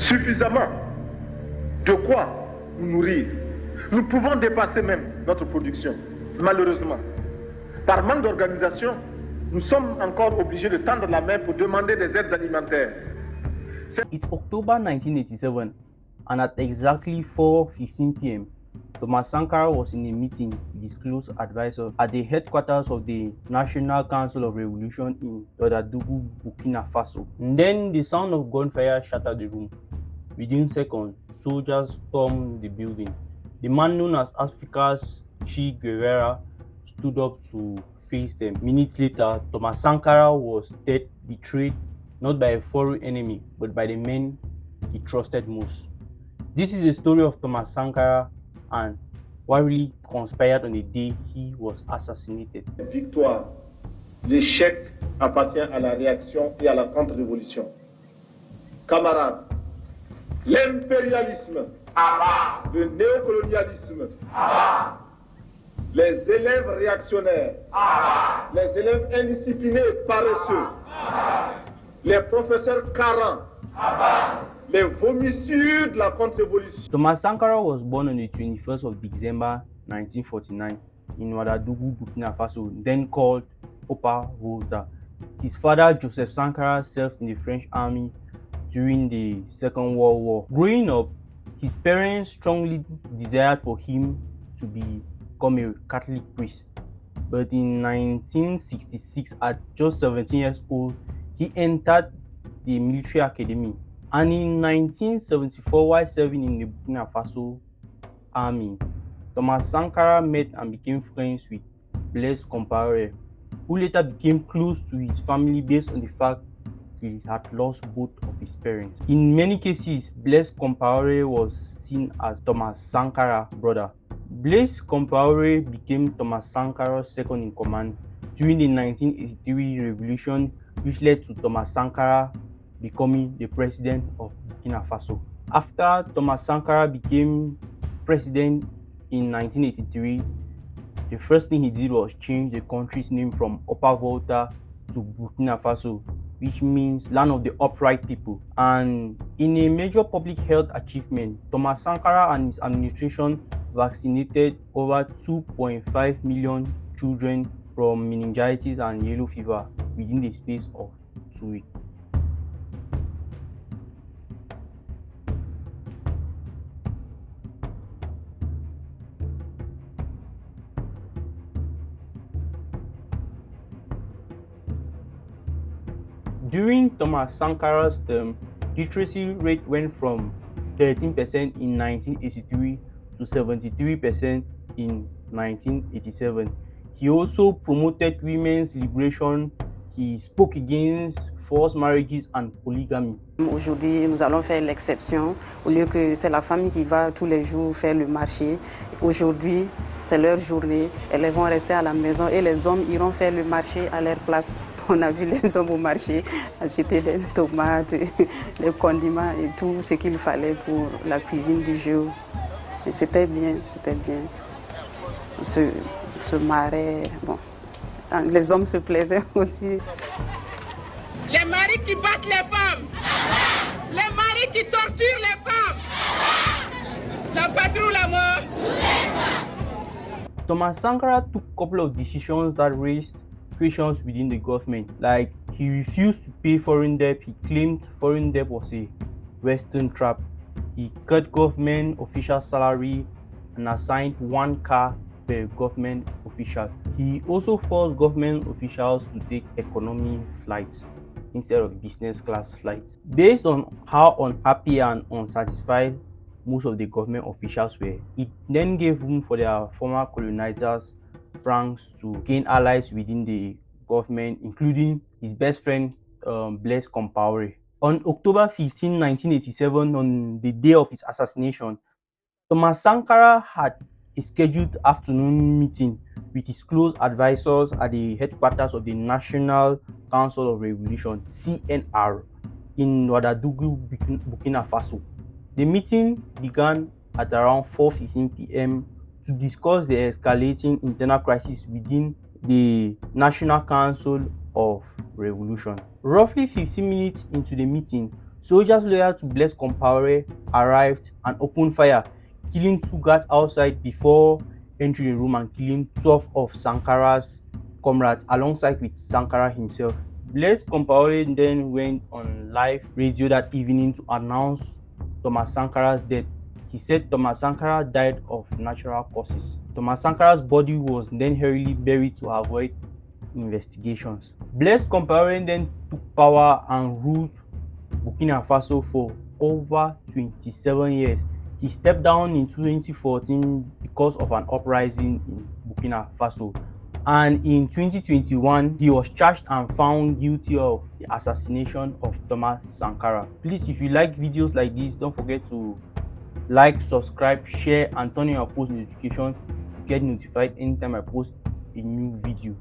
suffisamment de quoi nous nourrir. Nous pouvons dépasser même notre production. Malheureusement, par manque d'organisation, nous sommes encore obligés de tendre la main pour demander des aides alimentaires. It's October 1987, and at exactly 4:15 p.m., Thomas Sankara was in a meeting with his close advisor at the headquarters of the National Council of Revolution in Ouagadougou, Burkina Faso. And then the sound of gunfire shattered the room. Within seconds, soldiers stormed the building. The man known as Africa's Che Guevara stood up to face them. Minutes later, Thomas Sankara was dead, betrayed not by a foreign enemy, but by the men he trusted most. This is the story of Thomas Sankara and what really conspired on the day he was assassinated. Victoire, l'échec appartient à la réaction et à la contre-révolution. Camarades, l'impérialisme, le néocolonialisme, les élèves réactionnaires, les élèves indisciplinés, paresseux, les professeurs carents, les vomissures de la contre-révolution. Thomas Sankara was born on the 21st of December 1949 in Ouagadougou, Burkina Faso, then called Upper Volta. His father, Joseph Sankara, served in the French army during the Second World War. Growing up, his parents strongly desired for him to become a Catholic priest. But in 1966, at just 17 years old, he entered the military academy. And in 1974, while serving in the Burkina Faso army, Thomas Sankara met and became friends with Blaise Compaoré, who later became close to his family based on the fact he had lost both of his parents. In many cases, Blaise Compaoré was seen as Thomas Sankara's brother. Blaise Compaoré became Thomas Sankara's second in command during the 1983 revolution, which led to Thomas Sankara becoming the president of Burkina Faso. After Thomas Sankara became president in 1983, the first thing he did was change the country's name from Upper Volta to Burkina Faso, which means land of the upright people. And in a major public health achievement, Thomas Sankara and his administration vaccinated over 2.5 million children from meningitis and yellow fever within the space of 2 weeks. During Thomas Sankara's term, literacy rate went from 13% in 1983 to 73% in 1987. He also promoted women's liberation. He spoke against forced marriages and polygamy. Aujourd'hui, nous allons faire l'exception. Au lieu que c'est la femme qui va tous les jours faire le marché, aujourd'hui, c'est leur journée. Elles vont rester à la maison et les hommes iront faire le marché à leur place. On a vu les hommes au marché acheter des tomates, des condiments et tout ce qu'il fallait pour la cuisine du jour. Et c'était bien, c'était bien. Se marrer, bon. Les hommes se plaisaient aussi. Les maris qui battent les femmes, les maris qui torturent les femmes, la patrie ou la mort. Thomas Sankara took a couple of decisions that raised questions within the government. Like, he refused to pay foreign debt. He claimed foreign debt was a Western trap. He cut government official salary and assigned one car per government official. He also forced government officials to take economy flights instead of business class flights. Based on how unhappy and unsatisfied most of the government officials were, it then gave room for their former colonizers, Francs, to gain allies within the government, including his best friend, Blaise Compaoré. On October 15, 1987, on the day of his assassination, Thomas Sankara had a scheduled afternoon meeting with his close advisors at the headquarters of the National Council of Revolution, CNR, in Ouagadougou, Burkina Faso. The meeting began at around 4:15 p.m. to discuss the escalating internal crisis within the National Council of Revolution. Roughly 15 minutes into the meeting, Soldiers loyal to Blaise Compaoré arrived and opened fire, killing 2 guards outside before entering the room and killing 12 of Sankara's comrades alongside with Sankara himself. Blaise Compaoré then went on live radio that evening to announce Thomas Sankara's death. He said Thomas Sankara died of natural causes. Thomas Sankara's body was then hurriedly buried to avoid investigations. Blaise Compaoré then took power and ruled Burkina Faso for over 27 years. He stepped down in 2014 because of an uprising in Burkina Faso. And in 2021, he was charged and found guilty of the assassination of Thomas Sankara. Please, if you like videos like this, don't forget to like, subscribe, share, and turn on your post notification to get notified anytime I post a new video.